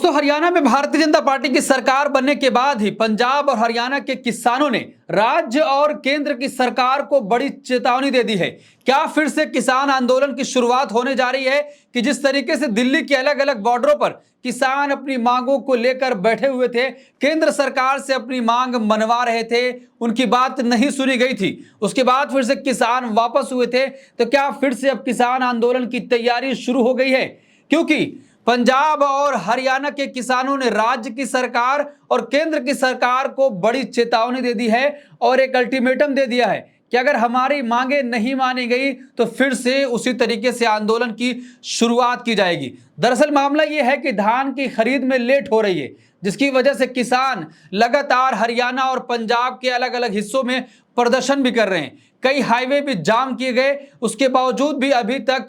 दोस्तों, हरियाणा में भारतीय जनता पार्टी की सरकार बनने के बाद ही पंजाब और हरियाणा के किसानों ने राज्य और केंद्र की सरकार को बड़ी चेतावनी दे दी है। क्या फिर से किसान आंदोलन की शुरुआत होने जा रही है कि जिस तरीके से दिल्ली के अलग अलग बॉर्डरों पर किसान अपनी मांगों को लेकर बैठे हुए थे, केंद्र सरकार से अपनी मांग मनवा रहे थे, उनकी बात नहीं सुनी गई थी, उसके बाद फिर से किसान वापस हुए थे। तो क्या फिर से अब किसान आंदोलन की तैयारी शुरू हो गई है? क्योंकि पंजाब और हरियाणा के किसानों ने राज्य की सरकार और केंद्र की सरकार को बड़ी चेतावनी दे दी है और एक अल्टीमेटम दे दिया है कि अगर हमारी मांगे नहीं मानी गई तो फिर से उसी तरीके से आंदोलन की शुरुआत की जाएगी। दरअसल मामला यह है कि धान की खरीद में लेट हो रही है, जिसकी वजह से किसान लगातार हरियाणा और पंजाब के अलग अलग हिस्सों में प्रदर्शन भी कर रहे हैं। कई हाईवे भी जाम किए गए, उसके बावजूद भी अभी तक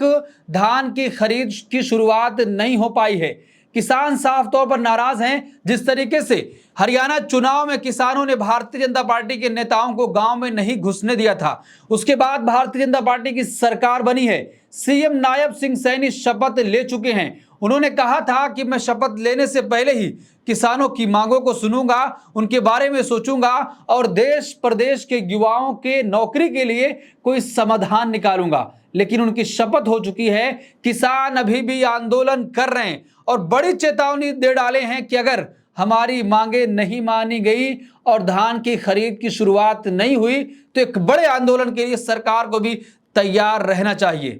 धान की खरीद की शुरुआत नहीं हो पाई है। किसान साफ तौर पर नाराज हैं। जिस तरीके से हरियाणा चुनाव में किसानों ने भारतीय जनता पार्टी के नेताओं को गांव में नहीं घुसने दिया था, उसके बाद भारतीय जनता पार्टी की सरकार बनी है। सीएम नायब सिंह सैनी शपथ ले चुके हैं। उन्होंने कहा था कि मैं शपथ लेने से पहले ही किसानों की मांगों को सुनूंगा, उनके बारे में सोचूंगा और देश प्रदेश के युवाओं के नौकरी के लिए कोई समाधान निकालूंगा। लेकिन उनकी शपथ हो चुकी है, किसान अभी भी आंदोलन कर रहे हैं और बड़ी चेतावनी दे डाले हैं कि अगर हमारी मांगे नहीं मानी गई और धान की खरीद की शुरुआत नहीं हुई तो एक बड़े आंदोलन के लिए सरकार को भी तैयार रहना चाहिए।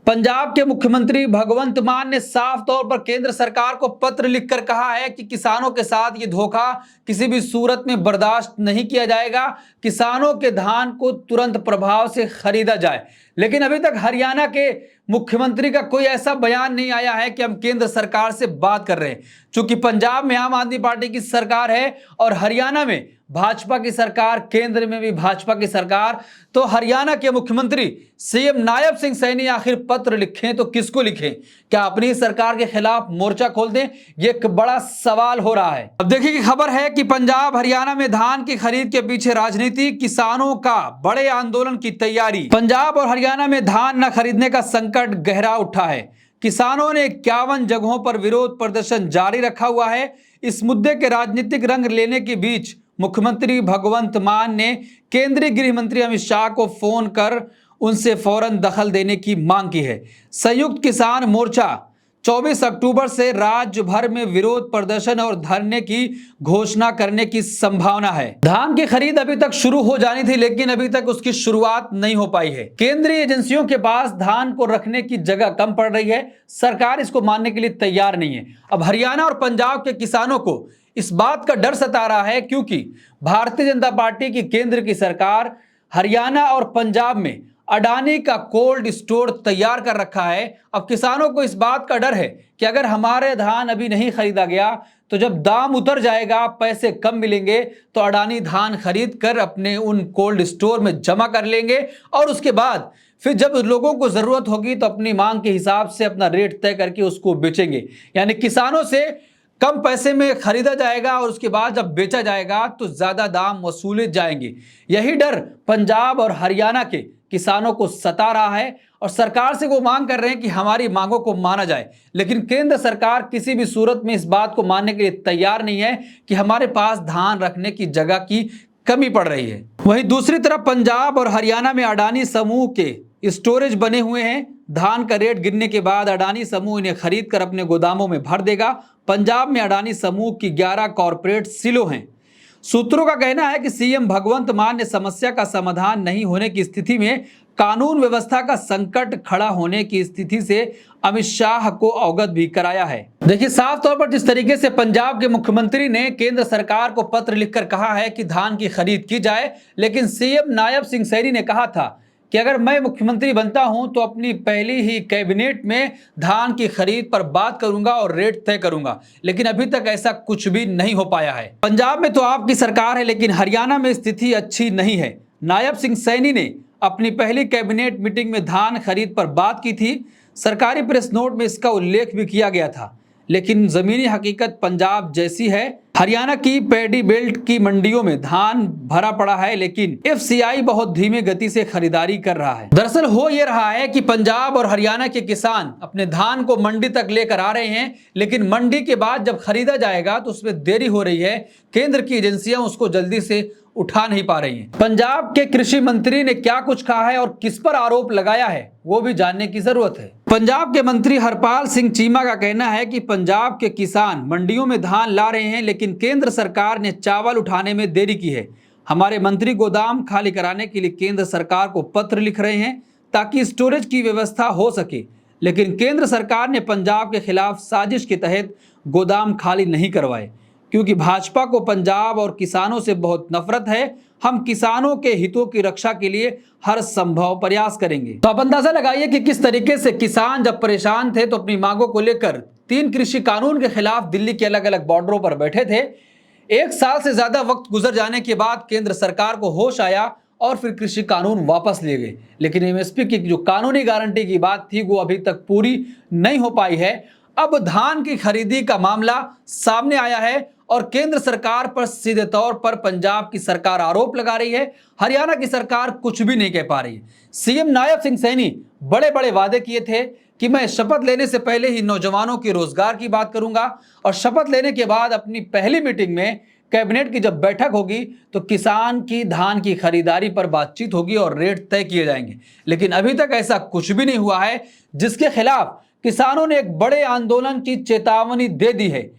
पंजाब के मुख्यमंत्री भगवंत मान ने साफ तौर पर केंद्र सरकार को पत्र लिखकर कहा है कि किसानों के साथ ये धोखा किसी भी सूरत में बर्दाश्त नहीं किया जाएगा। किसानों के धान को तुरंत प्रभाव से खरीदा जाए। लेकिन अभी तक हरियाणा के मुख्यमंत्री का कोई ऐसा बयान नहीं आया है कि हम केंद्र सरकार से बात कर रहे हैं। चूंकि पंजाब में आम आदमी पार्टी की सरकार है और हरियाणा में भाजपा की सरकार, केंद्र में भी भाजपा की सरकार, तो हरियाणा के मुख्यमंत्री सीएम नायब सिंह सैनी आखिर पत्र लिखें तो किसको लिखें? क्या अपनी सरकार के खिलाफ मोर्चा खोल दें? ये एक बड़ा सवाल हो रहा है। अब देखिए कि खबर है कि पंजाब हरियाणा में धान की खरीद के पीछे राजनीति, किसानों का बड़े आंदोलन की तैयारी। पंजाब और हरियाणा में धान न खरीदने का संकट गहरा उठा है। किसानों ने 51 जगहों पर विरोध प्रदर्शन जारी रखा हुआ है। इस मुद्दे के राजनीतिक रंग लेने के बीच मुख्यमंत्री भगवंत मान ने केंद्रीय गृह मंत्री अमित शाह को फोन कर उनसे फौरन दखल देने की मांग की है। संयुक्त किसान मोर्चा 24 अक्टूबर से राज्य भर में विरोध प्रदर्शन और धरने की घोषणा करने की संभावना है। धान की खरीद अभी तक शुरू हो जानी थी, लेकिन अभी तक उसकी शुरुआत नहीं हो पाई है। केंद्रीय एजेंसियों के पास धान को रखने की जगह कम पड़ रही है। सरकार इसको मानने के लिए तैयार नहीं है। अब हरियाणा और पंजाब के किसानों को इस बात का डर सता रहा है क्योंकि भारतीय जनता पार्टी की केंद्र की सरकार हरियाणा और पंजाब में अडानी का कोल्ड स्टोर तैयार कर रखा है। अब किसानों को इस बात का डर है कि अगर हमारे धान अभी नहीं खरीदा गया तो जब दाम उतर जाएगा, पैसे कम मिलेंगे, तो अडानी धान खरीद कर अपने उन कोल्ड स्टोर में जमा कर लेंगे और उसके बाद फिर जब लोगों को जरूरत होगी तो अपनी मांग के हिसाब से अपना रेट तय करके उसको बेचेंगे। यानी किसानों से कम पैसे में खरीदा जाएगा और उसके बाद जब बेचा जाएगा तो ज्यादा दाम वसूले जाएंगे। यही डर पंजाब और हरियाणा के किसानों को सता रहा है और सरकार से वो मांग कर रहे हैं कि हमारी मांगों को माना जाए। लेकिन केंद्र सरकार किसी भी सूरत में इस बात को मानने के लिए तैयार नहीं है कि हमारे पास धान रखने की जगह की कमी पड़ रही है। वहीं दूसरी तरफ पंजाब और हरियाणा में अडानी समूह के स्टोरेज बने हुए हैं। धान का रेट गिरने के बाद अडानी समूह इन्हें खरीद कर अपने गोदामों में भर देगा। पंजाब में अडानी समूह की 11 कॉरपोरेट सिलो हैं। सूत्रों का कहना है कि सीएम भगवंत मान ने समस्या का समाधान नहीं होने की स्थिति में कानून व्यवस्था का संकट खड़ा होने की स्थिति से अमित शाह को अवगत भी कराया है। देखिए, साफ तौर पर जिस तरीके से पंजाब के मुख्यमंत्री ने केंद्र सरकार को पत्र लिखकर कहा है कि धान की खरीद की जाए, लेकिन सीएम नायब सिंह सैनी ने कहा था कि अगर मैं मुख्यमंत्री बनता हूं तो अपनी पहली ही कैबिनेट में धान की खरीद पर बात करूंगा और रेट तय करूंगा। लेकिन अभी तक ऐसा कुछ भी नहीं हो पाया है। पंजाब में तो आपकी सरकार है, लेकिन हरियाणा में स्थिति अच्छी नहीं है। नायब सिंह सैनी ने अपनी पहली कैबिनेट मीटिंग में धान खरीद पर बात की थी। सरकारी प्रेस नोट में इसका उल्लेख भी किया गया था। लेकिन जमीनी हकीकत पंजाब जैसी है। हरियाणा की पैडी बेल्ट की मंडियों में धान भरा पड़ा है, लेकिन एफसीआई बहुत धीमे गति से खरीदारी कर रहा है। दरअसल हो यह रहा है कि पंजाब और हरियाणा के किसान अपने धान को मंडी तक लेकर आ रहे हैं, लेकिन मंडी के बाद जब खरीदा जाएगा तो उसमें देरी हो रही है। केंद्र की एजेंसियां उसको जल्दी से उठा नहीं पा रही हैं। पंजाब के कृषि मंत्री ने क्या कुछ कहा है और किस पर आरोप लगाया है वो भी जानने की जरूरत है। पंजाब के मंत्री हरपाल सिंह चीमा का कहना है कि पंजाब के किसान मंडियों में धान ला रहे हैं, लेकिन केंद्र सरकार ने चावल उठाने में देरी की है। हमारे मंत्री गोदाम खाली कराने के लिए केंद्र सरकार को पत्र लिख रहे हैं ताकि स्टोरेज की व्यवस्था हो सके, लेकिन केंद्र सरकार ने पंजाब के खिलाफ साजिश के तहत गोदाम खाली नहीं करवाए, क्योंकि भाजपा को पंजाब और किसानों से बहुत नफरत है। हम किसानों के हितों की रक्षा के लिए हर संभव प्रयास करेंगे। तो आप अंदाजा लगाइए कि किस तरीके से किसान जब परेशान थे तो अपनी मांगों को लेकर 3 कृषि कानून के खिलाफ दिल्ली के अलग अलग बॉर्डरों पर बैठे थे। 1 साल से ज्यादा वक्त गुजर जाने के बाद केंद्र सरकार को होश आया और फिर कृषि कानून वापस लिए गए, लेकिन एमएसपी की जो कानूनी गारंटी की बात थी वो अभी तक पूरी नहीं हो पाई है। अब धान की खरीदी का मामला सामने आया है और केंद्र सरकार पर सीधे तौर पर पंजाब की सरकार आरोप लगा रही है, हरियाणा की सरकार कुछ भी नहीं कह पा रही है। सीएम नायब सिंह सैनी बड़े बड़े वादे किए थे कि मैं शपथ लेने से पहले ही नौजवानों के रोजगार की बात करूंगा और शपथ लेने के बाद अपनी पहली मीटिंग में कैबिनेट की जब बैठक होगी तो किसान की धान की खरीदारी पर बातचीत होगी और रेट तय किए जाएंगे। लेकिन अभी तक ऐसा कुछ भी नहीं हुआ है, जिसके खिलाफ किसानों ने एक बड़े आंदोलन की चेतावनी दे दी है।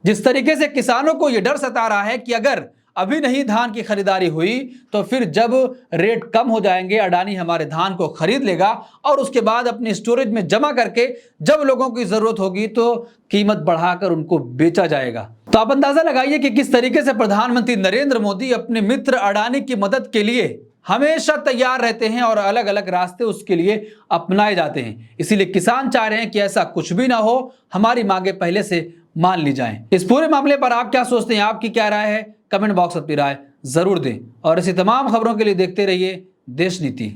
जिस तरीके से किसानों को यह डर सता रहा है कि अगर अभी नहीं धान की खरीदारी हुई तो फिर जब रेट कम हो जाएंगे अडानी हमारे धान को खरीद लेगा और उसके बाद अपने स्टोरेज में जमा करके जब लोगों की जरूरत होगी तो कीमत बढ़ाकर उनको बेचा जाएगा। तो आप अंदाजा लगाइए कि किस तरीके से प्रधानमंत्री नरेंद्र मोदी अपने मित्र अडानी की मदद के लिए हमेशा तैयार रहते हैं और अलग अलग रास्ते उसके लिए अपनाए जाते हैं। इसीलिए किसान चाह रहे हैं कि ऐसा कुछ भी ना हो, हमारी मांगे पहले से मान ली जाएं। इस पूरे मामले पर आप क्या सोचते हैं, आपकी क्या राय है? कमेंट बॉक्स में अपनी राय जरूर दें और ऐसी तमाम खबरों के लिए देखते रहिए देश नीति।